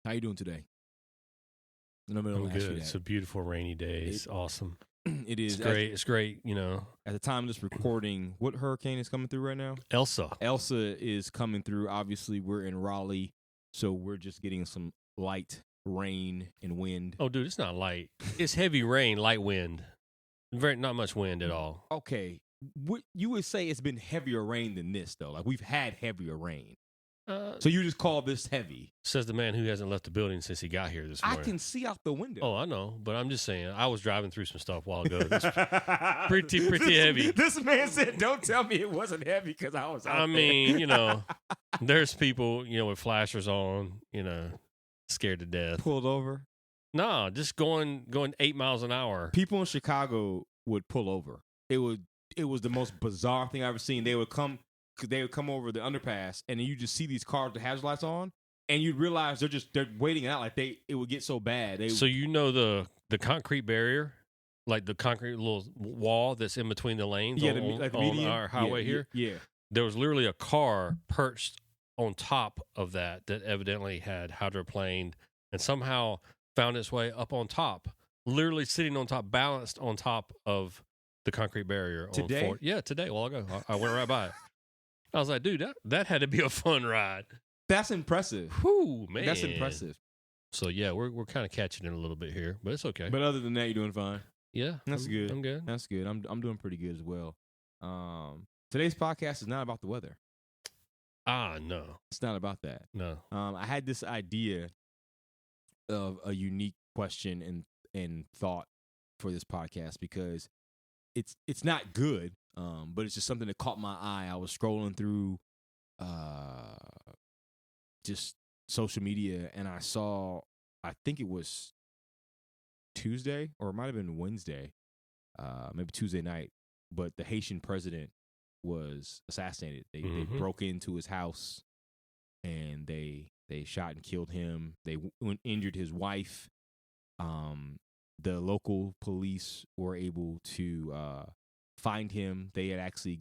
How you doing today? I'm good. It's a beautiful rainy day. It's awesome. It is. It's great. It's great, At the time of this recording, what hurricane is coming through right now? Elsa. Elsa is coming through. Obviously, we're in Raleigh, so we're just getting some light rain and wind. Oh, dude, it's not light. It's heavy rain, light wind. Not much wind at all. Okay. You would say it's been heavier rain than this, though. Like, we've had heavier rain. So you just call this heavy? Says the man who hasn't left the building since he got here this morning. I can see out the window. Oh, I know, but I'm just saying. I was driving through some stuff a while ago. It's pretty heavy. This man said, "Don't tell me it wasn't heavy because I was." I mean, there's people, with flashers on, scared to death. Pulled over? No, just going 8 miles an hour. People in Chicago would pull over. It was the most bizarre thing I've ever seen. They would come over the underpass, and then you just see these cars with hazard lights on, and you'd realize they're waiting out like it would get so bad. So the concrete barrier, like the concrete little wall that's in between the lanes on our highway here. Yeah. There was literally a car perched on top of that evidently had hydroplaned and somehow found its way up on top, literally sitting on top, balanced on top of the concrete barrier. Today? Today, a while ago. I went right by it. I was like, dude, that had to be a fun ride. That's impressive. Whew, man. That's impressive. So, yeah, we're kind of catching it a little bit here, but it's okay. But other than that, you're doing fine. Yeah. That's good. I'm good. That's good. I'm doing pretty good as well. Today's podcast is not about the weather. No. It's not about that. No. I had this idea of a unique question and thought for this podcast because it's not good, but it's just something that caught my eye. I was scrolling through just social media, and I saw, I think it was Tuesday, or it might have been Wednesday, maybe Tuesday night, but the Haitian president was assassinated. They broke into his house, and they shot and killed him. They injured his wife. The local police were able to find him. They had actually,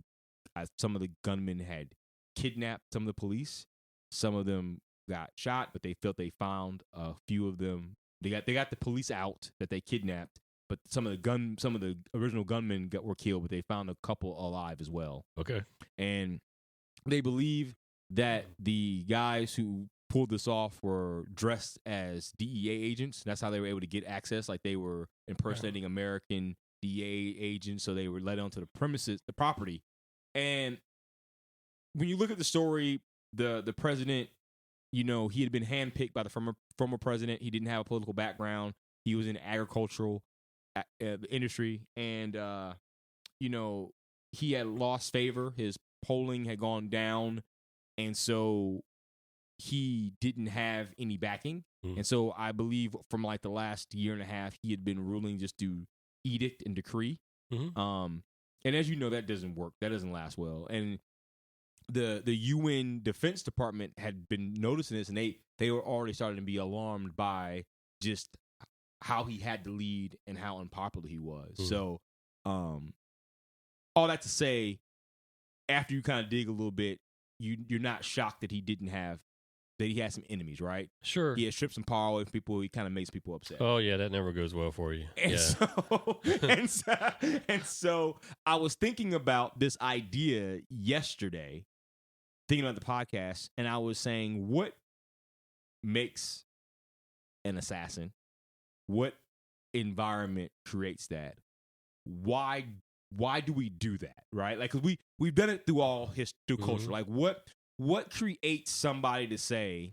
some of the gunmen had kidnapped some of the police. Some of them got shot, but they felt they found a few of them. They got the police out that they kidnapped, but some of the original gunmen were killed, but they found a couple alive as well. Okay. And they believe that the guys who pulled this off were dressed as DEA agents. That's how they were able to get access. Like, they were impersonating American DEA agents, so they were let onto the premises, the property. And when you look at the story, the president, he had been handpicked by the former president. He didn't have a political background. He was in agricultural industry, and he had lost favor. His polling had gone down, and so he didn't have any backing. And so I believe from like the last year and a half, he had been ruling just to edict and decree. And as you know, that doesn't work. That doesn't last well. And the UN Defense Department had been noticing this, and they were already starting to be alarmed by just how he had to lead and how unpopular he was. So all that to say, after you kind of dig a little bit, you're not shocked that he had some enemies, right? Sure. He had stripped some power away from people. He kind of makes people upset. Oh, yeah, that never goes well for you. And so I was thinking about this idea yesterday, thinking about the podcast, and I was saying, what makes an assassin? What environment creates that? Why do we do that, right? Like, 'cause we've done it through all through culture. Like, what creates somebody to say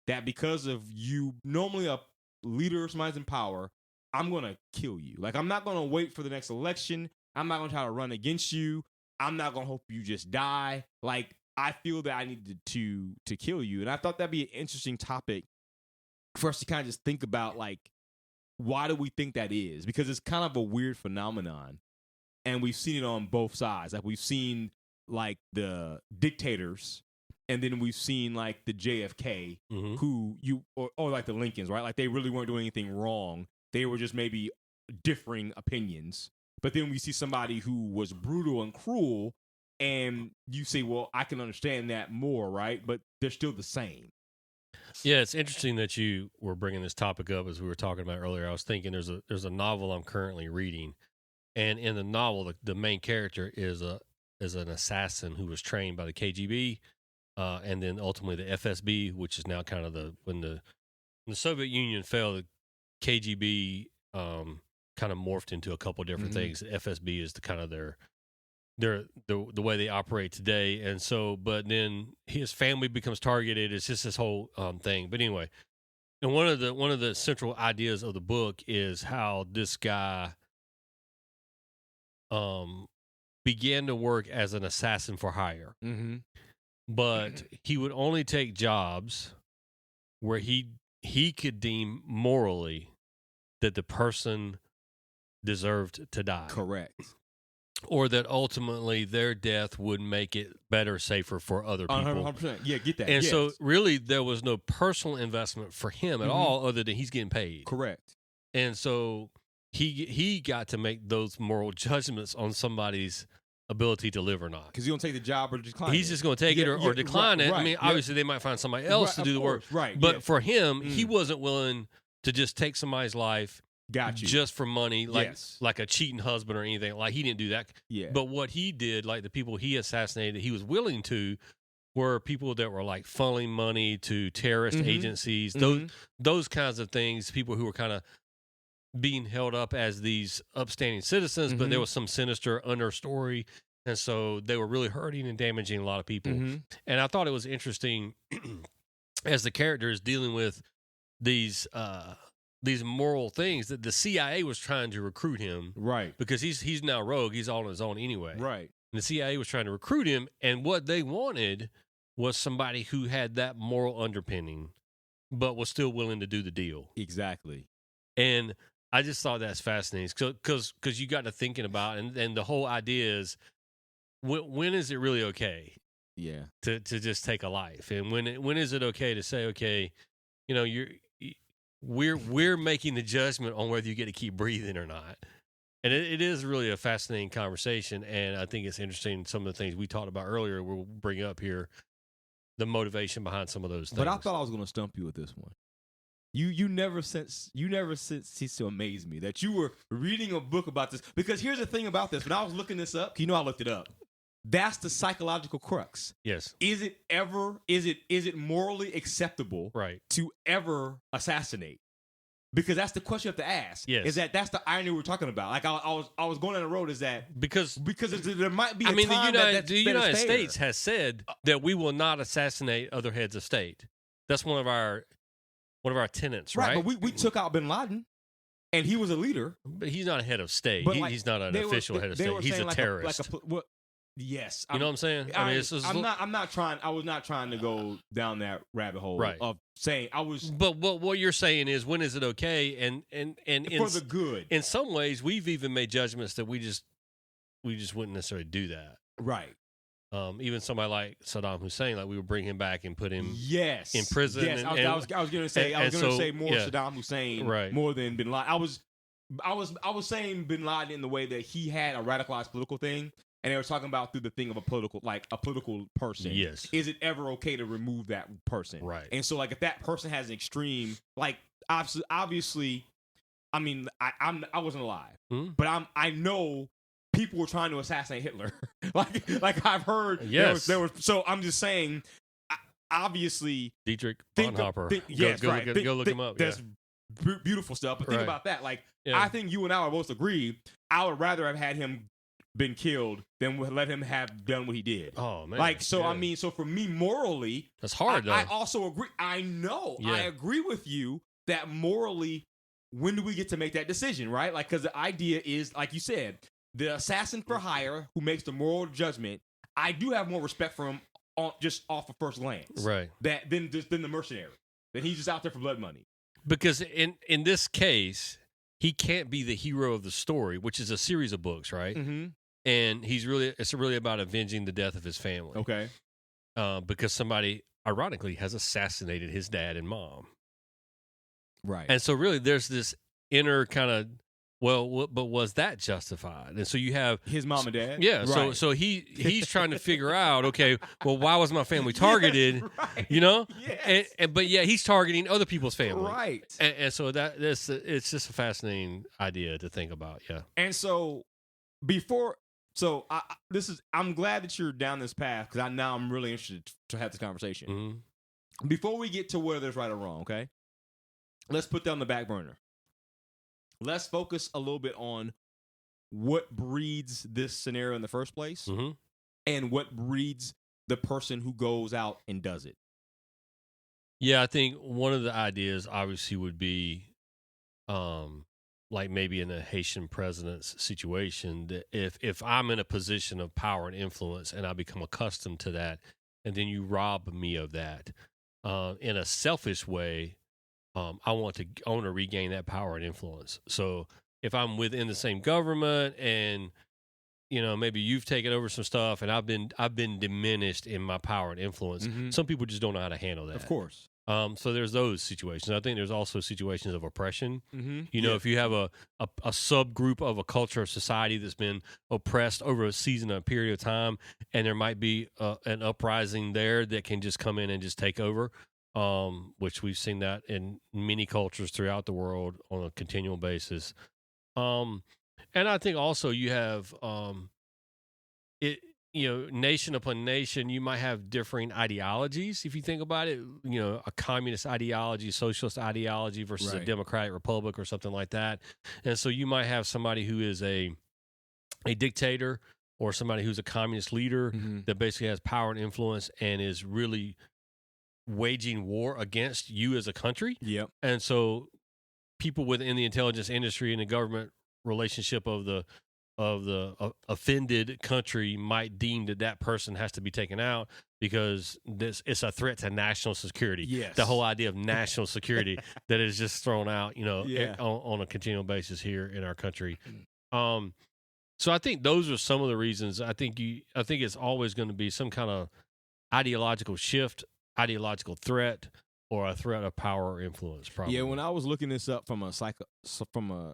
that because of you, normally a leader or somebody's in power, I'm going to kill you? Like, I'm not going to wait for the next election. I'm not going to try to run against you. I'm not going to hope you just die. Like, I feel that I need to kill you. And I thought that'd be an interesting topic for us to kind of just think about, like, why do we think that is? Because it's kind of a weird phenomenon. And we've seen it on both sides. Like, we've seen, like, the dictators, and then we've seen, like, the JFK, or like the Lincolns, right? Like, they really weren't doing anything wrong. They were just maybe differing opinions. But then we see somebody who was brutal and cruel, and you say, well, I can understand that more, right? But they're still the same. Yeah, it's interesting that you were bringing this topic up as we were talking about earlier. I was thinking there's a novel I'm currently reading, and in the novel, the main character is an assassin who was trained by the KGB, and then ultimately the FSB, which is now kind of when the Soviet Union fell, the KGB kind of morphed into a couple different things. The FSB is the kind of the way they operate today, and so but then his family becomes targeted. It's just this whole thing. But anyway, and one of the central ideas of the book is how this guy began to work as an assassin for hire, but he would only take jobs where he could deem morally that the person deserved to die. Correct. Or that ultimately their death would make it better, safer for other people. 100%. Yeah, get that. And yes. so really there was no personal investment for him at all other than he's getting paid. Correct. And so he got to make those moral judgments on somebody's ability to live or not. Because you don't take the job or decline He's just going to take it or decline it. I mean, obviously they might find somebody else to do the work. Right. But for him, he wasn't willing to just take somebody's life just for money, like a cheating husband or anything. Like, he didn't do that. Yeah. But what he did, like the people he assassinated, he was willing to, were people that were like funneling money to terrorist agencies, those kinds of things, people who were kind of being held up as these upstanding citizens, but there was some sinister understory. And so they were really hurting and damaging a lot of people. And I thought it was interesting as the character is dealing with these moral things that the CIA was trying to recruit him. Right. Because he's now rogue. He's all on his own anyway. Right. And the CIA was trying to recruit him. And what they wanted was somebody who had that moral underpinning, but was still willing to do the deal. Exactly. And I just thought that's fascinating because you got to thinking about, and the whole idea is, when is it really okay? Yeah. To just take a life, and when is it okay to say, okay, you know, we're making the judgment on whether you get to keep breathing or not. And it is really a fascinating conversation, and I think it's interesting some of the things we talked about earlier. We'll bring up here the motivation behind some of those things. But I thought I was going to stump you with this one. You never ceased to amaze me that you were reading a book about this. Because here's the thing about this. When I was looking this up, you know I looked it up. That's the psychological crux. Yes. Is it morally acceptable to ever assassinate? Because that's the question you have to ask. Yes. That's the irony we're talking about. Like I was going down the road. Is that because there might be? The United States has said that we will not assassinate other heads of state. That's one of our tenets, right? But we took out Bin Laden, and he was a leader. But he's not a head of state. He's not an official head of state. He's a terrorist. Yes, you know what I'm saying. I mean, I'm not trying. I was not trying to go down that rabbit hole of saying I was. But what you're saying is, when is it okay? And for the good. In some ways, we've even made judgments that we just wouldn't necessarily do that. Right. Even somebody like Saddam Hussein, like we would bring him back and put him in prison. Yes, I was going to say more Saddam Hussein more than Bin Laden. I was saying Bin Laden in the way that he had a radicalized political thing, and they were talking about through the thing of a political person. Yes, is it ever okay to remove that person? Right. And so like if that person has an extreme, like obviously, I mean I wasn't alive, but I know. People were trying to assassinate Hitler, like I've heard. Yes, there was. So I'm just saying, obviously, Dietrich Bonhoeffer. Go look him up. That's beautiful stuff. But think about that. Like I think you and I would both agree. I would rather have had him been killed than let him have done what he did. Oh man! Like so, I mean, so for me morally, that's hard. I also agree. I know. Yeah. I agree with you that morally, when do we get to make that decision? Right? Like because the idea is, like you said. The assassin for hire who makes the moral judgment, I do have more respect for him just off of first glance, right? Than the mercenary. That he's just out there for blood money. Because in this case, he can't be the hero of the story, which is a series of books, right? Mm-hmm. And it's really about avenging the death of his family. Okay. Because somebody, ironically, has assassinated his dad and mom. Right. And so really, there's this inner kind of Well, but was that justified? And so you have his mom and dad. Yeah, Right. so he's trying to figure out, okay, well, why was my family targeted? Yes, right. You know, Yes. but yeah, he's targeting other people's family, Right. And so it's just a fascinating idea to think about. Yeah, And so I'm glad that you're down this path because I'm really interested to have this conversation. mm-hmm. Before we get to whether it's right or wrong, okay, let's put that on the back burner. Let's focus a little bit on what breeds this scenario in the first place, Mm-hmm. and what breeds the person who goes out and does it. Yeah, I think one of the ideas obviously would be, like maybe in a Haitian president's situation, that if I'm in a position of power and influence and I become accustomed to that, and then you rob me of that, in a selfish way, I want to regain that power and influence. So if I'm within the same government and maybe you've taken over some stuff and I've been diminished in my power and influence, some people just don't know how to handle that. Of course. So there's those situations. I think there's also situations of oppression. Mm-hmm. If you have a subgroup of a culture or society that's been oppressed over a season, a period of time, and there might be an uprising there that can just come in and just take over, which we've seen that in many cultures throughout the world on a continual basis. And I think also you have nation upon nation, you might have differing ideologies. If you think about it, a communist ideology, socialist ideology versus a democratic republic or something like that. And so you might have somebody who is a dictator or somebody who's a communist leader that basically has power and influence and is really waging war against you as a country. Yep. And so people within the intelligence industry and the government relationship of the offended country might deem that person has to be taken out because it's a threat to national security. Yes. The whole idea of national security that is just thrown out, on a continual basis here in our country. So I think those are some of the reasons. I think it's always going to be some kind of ideological shift, ideological threat, or a threat of power or influence. Probably. Yeah. When I was looking this up from a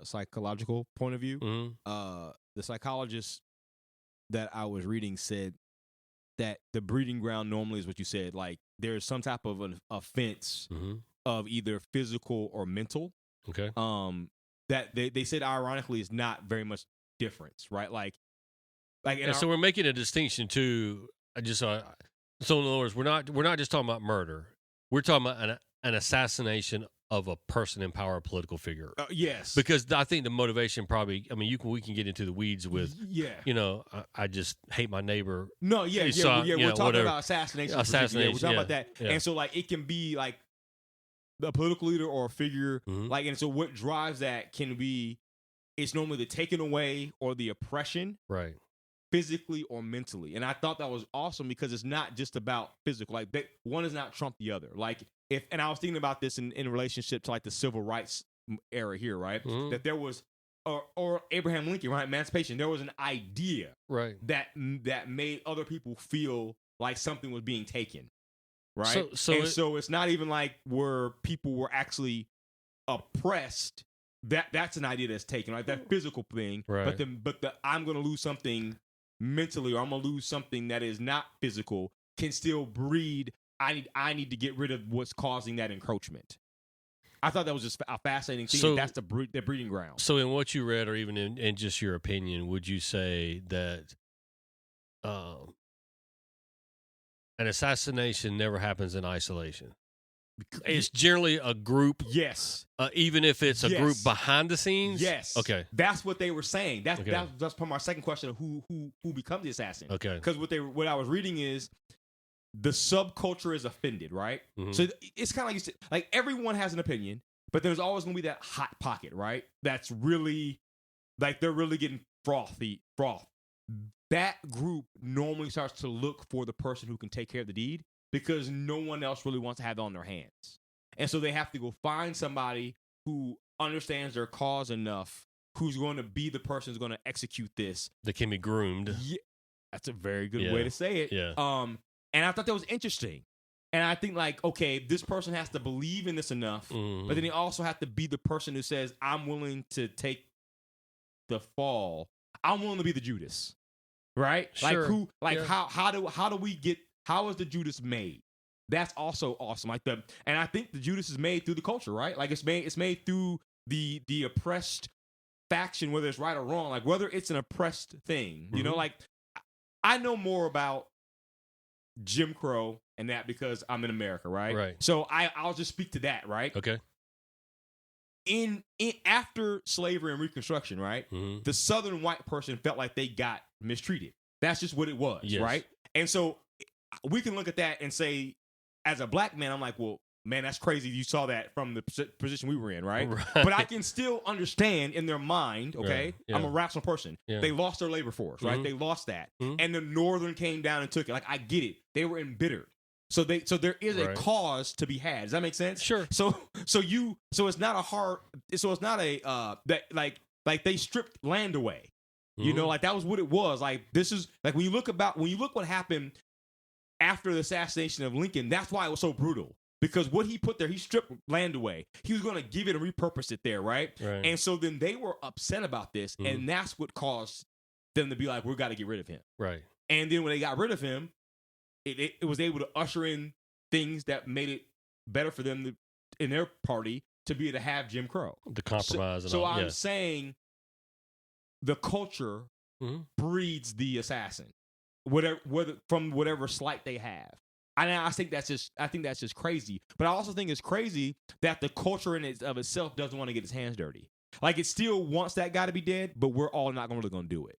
psychological point of view, the psychologist that I was reading said that the breeding ground normally is what you said. Like there's some type of an offense of either physical or mental. Okay. That they said ironically is not very much difference, right? So we're making a distinction too. So in other words, we're not just talking about murder. We're talking about an assassination of a person in power, a political figure. Yes. Because I think the motivation probably, we can get into the weeds with, I just hate my neighbor. No, yeah. We're talking about assassination. Assassination. We're talking about that. Yeah. And so it can be like a political leader or a figure, and so what drives that can be, it's normally the taking away or the oppression. Right. Physically or mentally. And I thought that was awesome because it's not just about physical. Like one is not trump the other. And I was thinking about this in relationship to the civil rights era here, right? That there was, or Abraham Lincoln, right? Emancipation. There was an idea, right, that made other people feel like something was being taken, right? So it's not even like where people were actually oppressed. That's an idea that's taken, right? That physical thing, right? But I'm going to lose something mentally, or I'm going to lose something that is not physical, can still breed. I need to get rid of what's causing that encroachment. I thought that was just a fascinating thing. So, that's the breeding ground. So in what you read, or even in just your opinion, would you say that an assassination never happens in isolation? It's generally a group. Yes. Even if it's a group behind the scenes. Yes. Okay. That's what they were saying. That's part of my second question of who becomes the assassin. Okay. Because what I was reading is the subculture is offended, right? So it's kind of like everyone has an opinion, but there's always going to be that hot pocket, right? That's really they're really getting froth. That group normally starts to look for the person who can take care of the deed, because no one else really wants to have it on their hands. And so they have to go find somebody who understands their cause enough, who's going to be the person who's going to execute this. That can be groomed. Yeah, that's a very good way to say it. Yeah. And I thought that was interesting. And I think okay, this person has to believe in this enough, but then they also have to be the person who says, I'm willing to take the fall, I'm willing to be the Judas, right? Sure. How is the Judas made? That's also awesome. And I think the Judas is made through the culture, right? Like it's made through the oppressed faction, whether it's right or wrong, like whether it's an oppressed thing, you know, like I know more about Jim Crow and that because I'm in America, right? Right. So I'll just speak to that, right? Okay. In after slavery and Reconstruction, right? The Southern white person felt like they got mistreated. That's just what it was, right? And so we can look at that and say, as a black man, I'm like, well, man, that's crazy. You saw that from the position we were in, right? But I can still understand in their mind, okay? I'm a rational person. They lost their labor force, right? They lost that. And the Northern came down and took it. Like, I get it. They were embittered. So there is a cause to be had. Does that make sense? Sure. So it's not that they stripped land away. You know, like that was what it was. Like this is like when you look what happened after the assassination of Lincoln, that's why it was so brutal. Because what he put there, he stripped land away. He was going to give it and repurpose it there, right? And so then they were upset about this, and that's what caused them to be like, we've got to get rid of him. Right. And then when they got rid of him, it was able to usher in things that made it better for them in their party to be able to have Jim Crow. The compromise and all. So I'm I'm saying the culture breeds the assassin, from whatever slight they have. I think that's just crazy. But I also think it's crazy that the culture in of itself doesn't want to get its hands dirty. Like it still wants that guy to be dead, but we're all not really going to do it.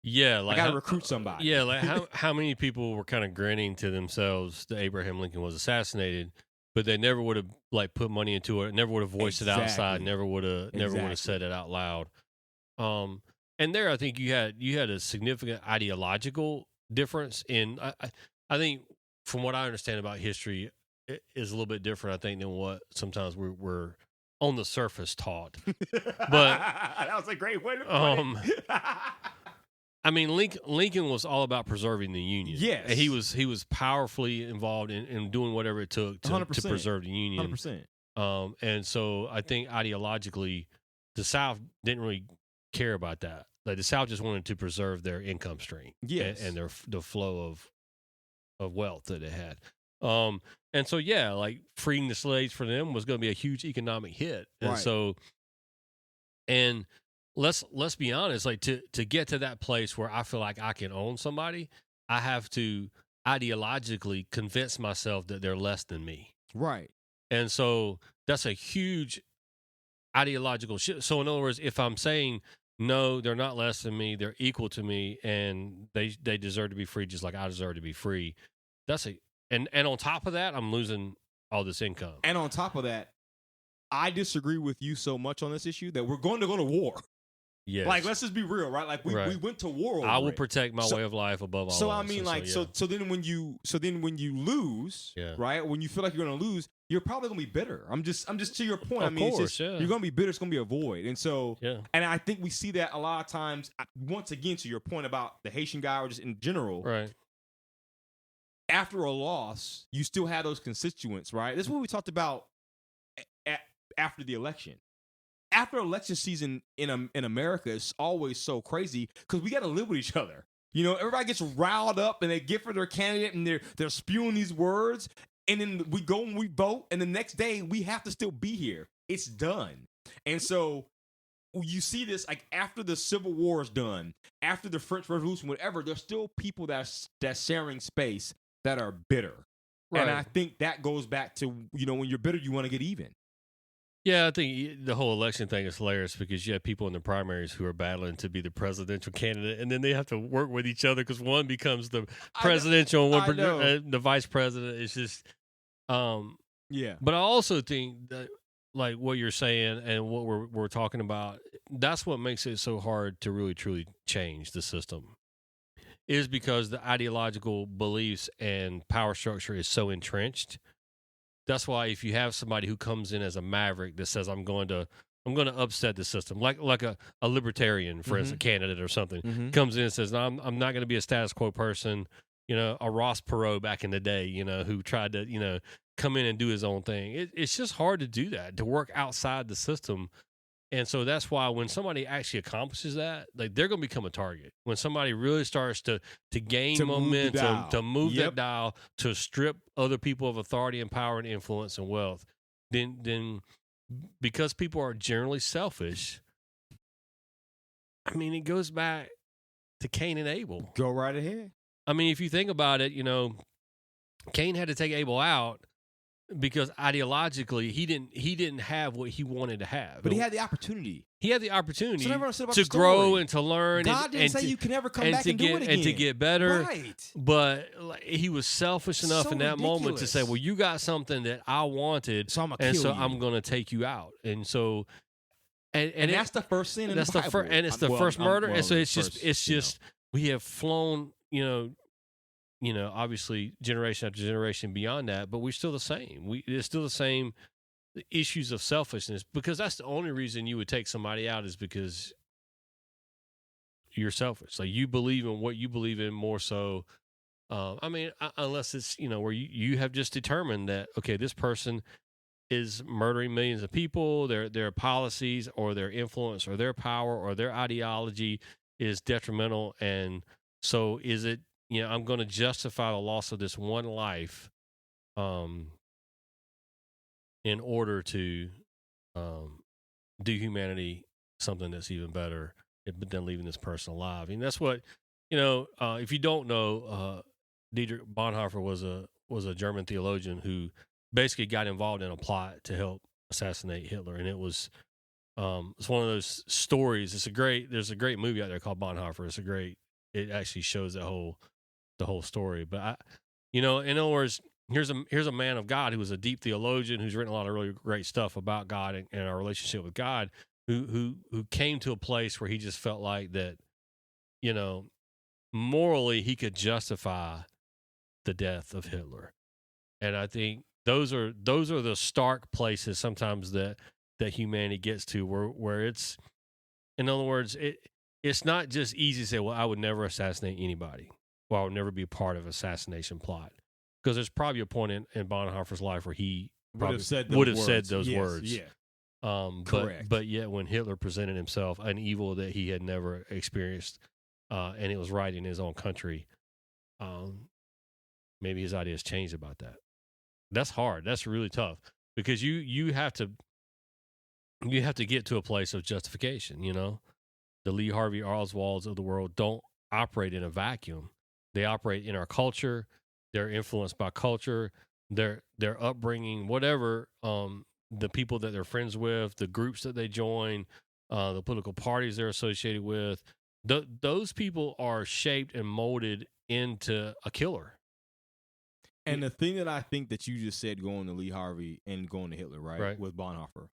Yeah, like I got to recruit somebody. Yeah, like how many people were kind of grinning to themselves that Abraham Lincoln was assassinated, but they never would have like put money into it, never would have voiced it outside, never would have said it out loud. And there, I think you had a significant ideological difference in. I think from what I understand about history, it is a little bit different. I think than what sometimes we're on the surface taught. But that was a great way to put it. I mean, Lincoln was all about preserving the Union. Yes. And he was powerfully involved in doing whatever it took to preserve the Union. 100%. And so I think ideologically, the South didn't really care about that. Like the South just wanted to preserve their income stream, and the flow of wealth that it had. And so like freeing the slaves for them was going to be a huge economic hit. And so, and let's be honest, like to get to that place where I feel like I can own somebody, I have to ideologically convince myself that they're less than me. Right. And so that's a huge ideological shift. So in other words, if I'm saying, no, they're not less than me, they're equal to me, and they deserve to be free just like I deserve to be free, and on top of that, I'm losing all this income. And on top of that, I disagree with you so much on this issue that we're going to go to war. Yes. Like, let's just be real, right? Like, we went to war over I will protect my way of life above all So, else. I mean, like, so then when you lose, right? When you feel like you're going to lose, you're probably going to be bitter. I'm just to your point. Of course, you're going to be bitter. It's going to be a void. And so, and I think we see that a lot of times, once again, to your point about the Haitian guy or just in general. Right. After a loss, you still have those constituents, right? This is what we talked about after the election. After election season in America is always so crazy because we got to live with each other. You know, everybody gets riled up and they get for their candidate and they're spewing these words, and then we go and we vote, and the next day we have to still be here. It's done. And so you see this like after the Civil War is done, after the French Revolution, whatever. There's still people that's sharing space that are bitter, and I think that goes back to when you're bitter, you want to get even. Yeah, I think the whole election thing is hilarious because you have people in the primaries who are battling to be the presidential candidate, and then they have to work with each other because one becomes the presidential and one the vice president. It's just, But I also think that, like what you're saying and what we're talking about, that's what makes it so hard to really truly change the system. Is because the ideological beliefs and power structure is so entrenched. That's why if you have somebody who comes in as a maverick that says I'm going to upset the system, like a libertarian, for instance, candidate or something, comes in and says, no, I'm not going to be a status quo person, a Ross Perot back in the day, who tried to, come in and do his own thing. It's just hard to do that, to work outside the system And so that's why when somebody actually accomplishes that, like they're going to become a target. When somebody really starts to gain momentum, to move that dial, to strip other people of authority and power and influence and wealth, then because people are generally selfish, I mean, it goes back to Cain and Abel. Go right ahead. I mean, if you think about it, Cain had to take Abel out because ideologically he didn't have what he wanted to have. But he had the opportunity. He had the opportunity to grow and to learn. God didn't say you can never come back and do it again. And to get better. Right. But he was selfish enough in that moment to say, well, you got something that I wanted, so I'm going to take you out. And so... And that's the first sin in the Bible. And it's the first murder. And so it's just we have flown, obviously generation after generation beyond that, but we're still the same. It's still the same issues of selfishness, because that's the only reason you would take somebody out is because you're selfish. Like you believe in what you believe in more so. Unless it's, where you have just determined that, okay, this person is murdering millions of people, their policies or their influence or their power or their ideology is detrimental. And so is it, I'm going to justify the loss of this one life in order to do humanity something that's even better than leaving this person alive. And that's what, if you don't know, Dietrich Bonhoeffer was a German theologian who basically got involved in a plot to help assassinate Hitler. And it was, it's one of those stories. There's a great movie out there called Bonhoeffer. It actually shows the whole story. But in other words, here's a man of God who was a deep theologian who's written a lot of really great stuff about God and our relationship with God, who came to a place where he just felt like that, morally he could justify the death of Hitler. And I think those are the stark places sometimes that humanity gets to where it's, in other words, it's not just easy to say, well, I would never assassinate anybody. Well, I would never be a part of an assassination plot. Because there's probably a point in Bonhoeffer's life where he would have said those words. Yeah. Correct. But yet when Hitler presented himself an evil that he had never experienced, and it was right in his own country, maybe his ideas changed about that. That's hard. That's really tough, because you have to get to a place of justification. The Lee Harvey Oswalds of the world don't operate in a vacuum. They operate in our culture. They're influenced by culture, their upbringing, whatever, the people that they're friends with, the groups that they join, the political parties they're associated with. Those people are shaped and molded into a killer. And the thing that I think that you just said, going to Lee Harvey and going to Hitler, right? With Bonhoeffer,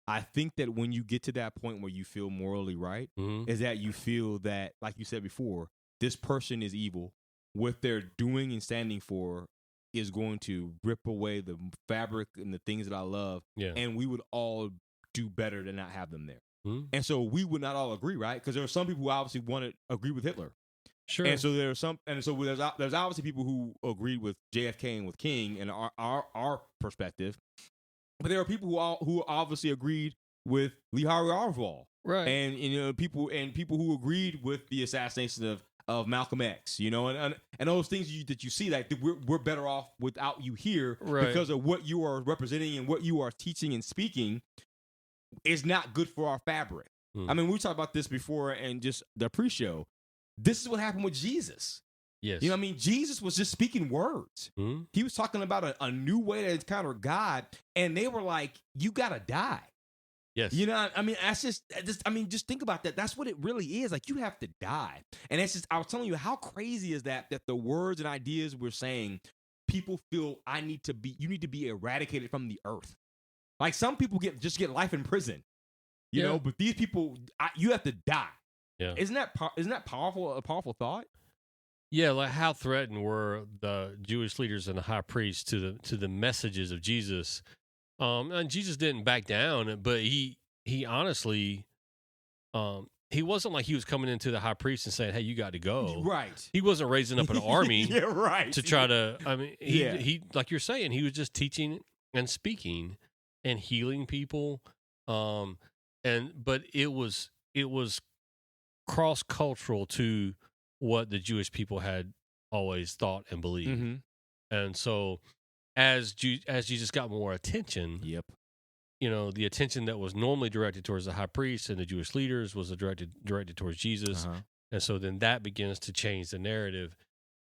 I think that when you get to that point where you feel morally right, is that you feel that, like you said before, this person is evil. What they're doing and standing for is going to rip away the fabric and the things that I love. Yeah. And we would all do better to not have them there. Mm-hmm. And so we would not all agree, right? Because there are some people who obviously want to agree with Hitler. Sure. And so there's obviously people who agreed with JFK and with King and our perspective. But there are people who obviously agreed with Lee Harvey Oswald. Right. And people who agreed with the assassination of Malcolm X, and those things that you see, like we're better off without you here, right? Because of what you are representing and what you are teaching and speaking is not good for our fabric. I mean, we talked about this before and just the pre-show. This is what happened with Jesus. Yes. Jesus was just speaking words. He was talking about a new way to encounter God, and they were like, you got to die. Yes. That's just think about that. That's what it really is. Like, you have to die. And it's just, I was telling you, how crazy is that the words and ideas we're saying, people feel you need to be eradicated from the earth. Like, some people get life in prison, you know, but these people, you have to die. Yeah. Isn't that powerful? A powerful thought? Yeah. Like, how threatened were the Jewish leaders and the high priests to the messages of Jesus? And Jesus didn't back down, but he honestly, he wasn't like he was coming into the high priest and saying, "Hey, you got to go." Right. He wasn't raising up an army. Yeah, right. To try to. I mean, he like you're saying, he was just teaching and speaking and healing people. but it was cross cultural to what the Jewish people had always thought and believed. Mm-hmm. And so as Jesus got more attention, Yep. The attention that was normally directed towards the high priest and the Jewish leaders was directed towards Jesus. Uh-huh. And so then that begins to change the narrative,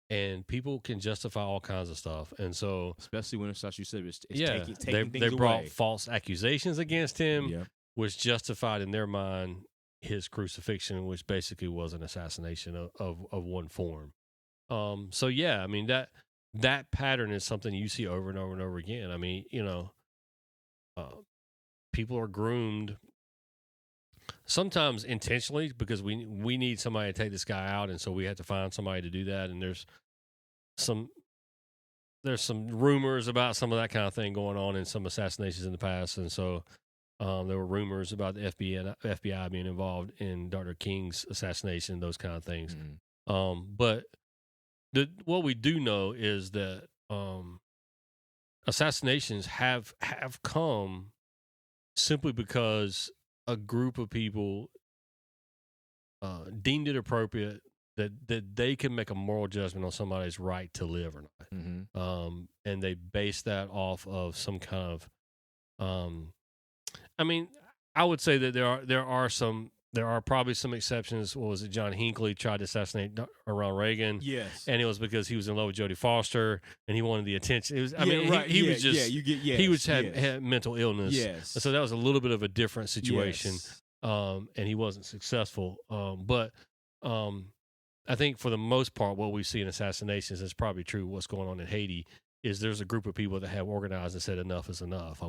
and people can justify all kinds of stuff. And so, especially when it's such you said, it's yeah, taking things they brought away. false accusations against him, Yep. which justified in their mind his crucifixion, which basically was an assassination of one form. So yeah, I mean that pattern is something you see over and over and over again. I mean, people are groomed sometimes intentionally because we need somebody to take this guy out, and so we have to find somebody to do that. And there's some rumors about some of that kind of thing going on in some assassinations in the past, and so there were rumors about the FBI being involved in Dr. King's assassination, those kind of things. Mm-hmm. But what we do know is that assassinations have come simply because a group of people deemed it appropriate that they can make a moral judgment on somebody's right to live or not. Mm-hmm. And they base that off of some kind of I mean, I would say that there are probably some exceptions. What was it? John Hinckley tried to assassinate Ronald Reagan. Yes. And it was because he was in love with Jodie Foster and he wanted the attention. It was, right. he was just, he was yes. had mental illness. Yes. And so that was a little bit of a different situation. Yes. And he wasn't successful. But I think for the most part, what we see in assassinations is probably true. What's going on in Haiti is there's a group of people that have organized and said enough is enough.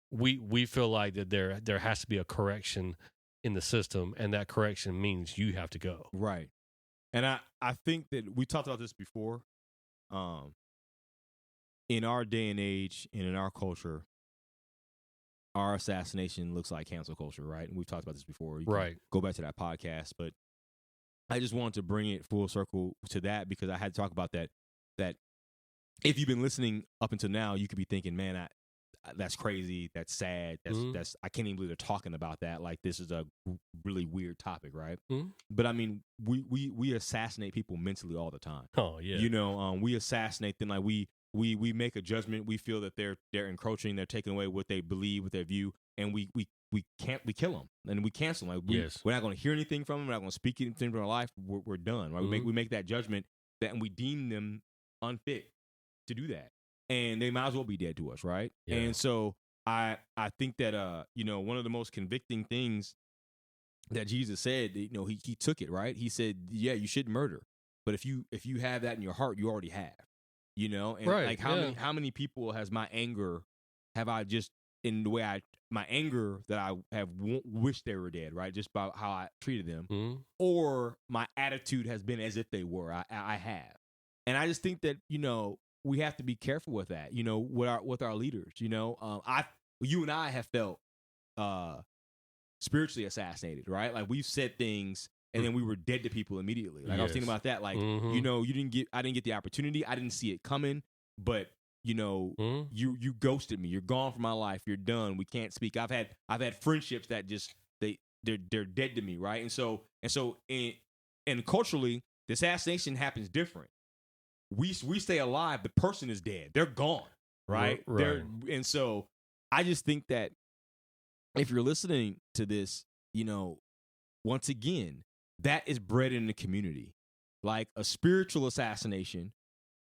We feel like that there has to be a correction in the system, and that correction means you have to go. Right. And I think that we talked about this before. In our day and age and in our culture, our assassination looks like cancel culture, right? And we've talked about this before. You can go back to that podcast, but I just wanted to bring it full circle to that because I had to talk about that if you've been listening up until now, you could be thinking, man, that's crazy. That's sad. That's I can't even believe they're talking about that. Like, this is a really weird topic, right? Mm-hmm. But I mean, we assassinate people mentally all the time. Oh yeah. We assassinate them. Like we make a judgment. We feel that they're encroaching. They're taking away what they believe, what their view, and we kill them and we cancel them. Like we're not going to hear anything from them. We're not going to speak anything from our life. We're done. Right? Mm-hmm. We make that judgment and we deem them unfit to do that. And they might as well be dead to us, right? Yeah. And so I think that one of the most convicting things that Jesus said, he took it, right? He said, yeah, you shouldn't murder, but if you have that in your heart, you already have, and right, like how many people have I just in the way my anger that I have wished they were dead, right? Just about how I treated them, mm-hmm. or my attitude has been as if they were. I have, and I just think that we have to be careful with that, with our leaders. You and I have felt spiritually assassinated, right? Like we've said things and then we were dead to people immediately. Like I was thinking about that. Like, mm-hmm. I didn't get the opportunity. I didn't see it coming, but mm-hmm. you ghosted me. You're gone from my life. You're done. We can't speak. I've had friendships that just they're dead to me, right? And so and culturally, the assassination happens different. We stay alive. The person is dead. They're gone, right? Right. And so I just think that if you're listening to this, once again, that is bred in the community. Like a spiritual assassination,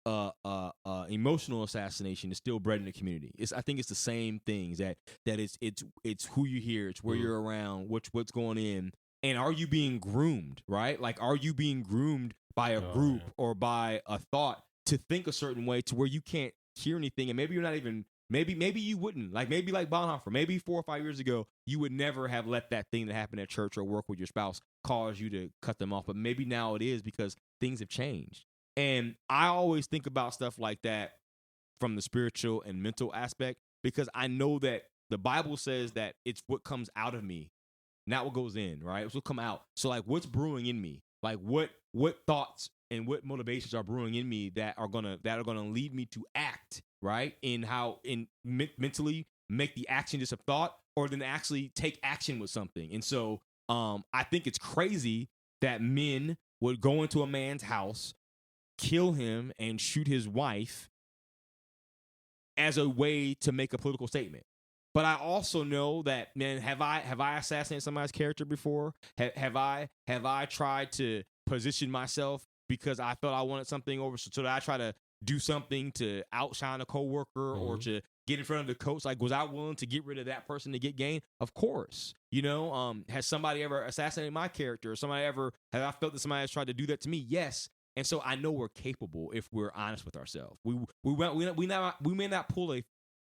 emotional assassination is still bred in the community. I think it's the same things that it's who you hear, it's where you're around, what's going in, and are you being groomed, right? Like, are you being groomed by a group or by a thought to think a certain way to where you can't hear anything, and maybe you're not even maybe you wouldn't like Bonhoeffer, maybe 4 or 5 years ago you would never have let that thing that happened at church or work with your spouse cause you to cut them off, but maybe now it is because things have changed. And I always think about stuff like that from the spiritual and mental aspect because I know that the Bible says that it's what comes out of me, not what goes in, right? It's what come out. So like, what's brewing in me? Like what thoughts and what motivations are brewing in me that are gonna lead me to act, right? In how mentally make the action just a thought, or than actually take action with something. And so I think it's crazy that men would go into a man's house, kill him, and shoot his wife as a way to make a political statement. But I also know that, man, have I assassinated somebody's character before? Have I tried to position myself because I thought I wanted something over, so that I try to do something to outshine a coworker or to get in front of the coach? Like, was I willing to get rid of that person to get gain? Of course. Has somebody ever assassinated my character? Or have I felt that somebody has tried to do that to me? Yes. And so I know we're capable if we're honest with ourselves. We may not pull a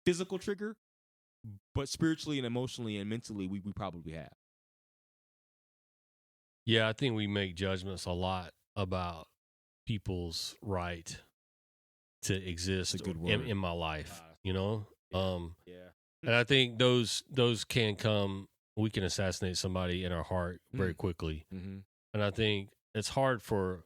physical trigger, but spiritually and emotionally and mentally, we probably have. Yeah, I think we make judgments a lot about people's right to exist in my life, Yeah. And I think those can come. We can assassinate somebody in our heart very quickly, and I think it's hard for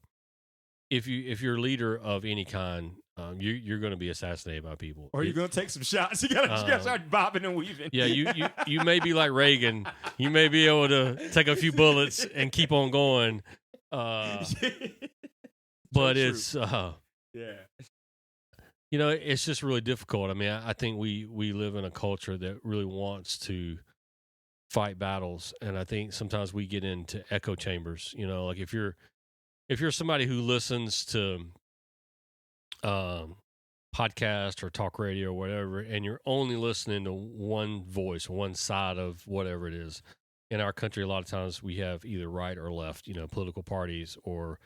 if you're a leader of any kind, you're going to be assassinated by people, or you're going to take some shots. You got to start bobbing and weaving. Yeah, you may be like Reagan. You may be able to take a few bullets and keep on going, but it's it's just really difficult. I mean, I think we live in a culture that really wants to fight battles, and I think sometimes we get into echo chambers. Like if you're somebody who listens to podcast or talk radio or whatever, and you're only listening to one voice, one side of whatever it is. In our country, a lot of times we have either right or left, political parties, or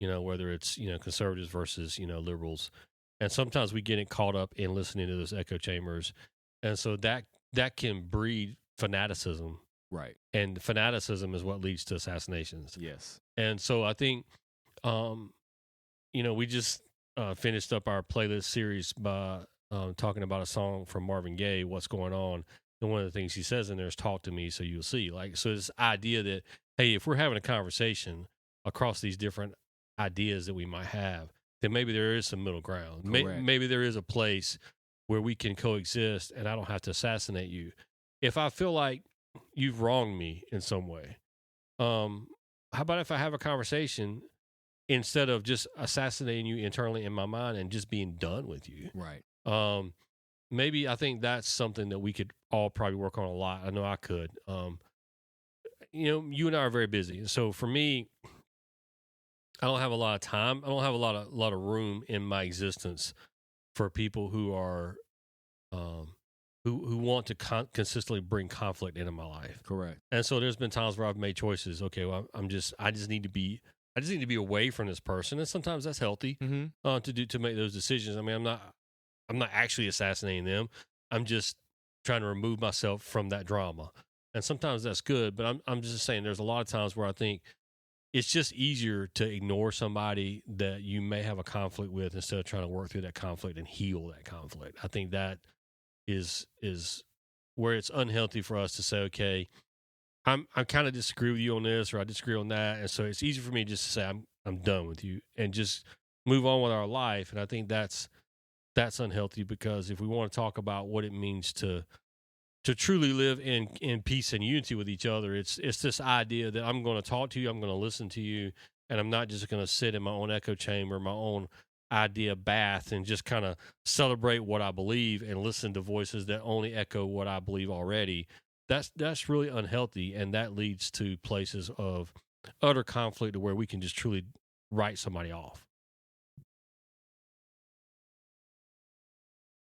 whether it's conservatives versus liberals. And sometimes we get caught up in listening to those echo chambers. And so that can breed fanaticism. Right. And fanaticism is what leads to assassinations. Yes. And so I think, we just finished up our playlist series by talking about a song from Marvin Gaye, What's Going On. And one of the things he says in there is talk to me so you'll see. So this idea that, hey, if we're having a conversation across these different ideas that we might have, then maybe there is some middle ground. Maybe there is a place where we can coexist and I don't have to assassinate you. If I feel like you've wronged me in some way, how about if I have a conversation instead of just assassinating you internally in my mind and just being done with you? Right. Maybe I think that's something that we could all probably work on a lot. I know I could. You and I are very busy. So for me, I don't have a lot of time. I don't have a lot of room in my existence for people who are who want to consistently bring conflict into my life. Correct. And so there's been times where I've made choices. Okay, well, I just need to be away from this person, and sometimes that's healthy to make those decisions. I mean, I'm not actually assassinating them. I'm just trying to remove myself from that drama, and sometimes that's good. But I'm just saying, there's a lot of times where I think it's just easier to ignore somebody that you may have a conflict with instead of trying to work through that conflict and heal that conflict. I think that is where it's unhealthy for us to say, okay, I'm kind of disagree with you on this, or I disagree on that. And so it's easy for me just to say, I'm done with you and just move on with our life. And I think that's unhealthy, because if we want to talk about what it means to truly live in peace and unity with each other, it's this idea that I'm going to talk to you, I'm going to listen to you, and I'm not just going to sit in my own echo chamber, my own idea bath, and just kind of celebrate what I believe and listen to voices that only echo what I believe already. That's really unhealthy, and that leads to places of utter conflict to where we can just truly write somebody off.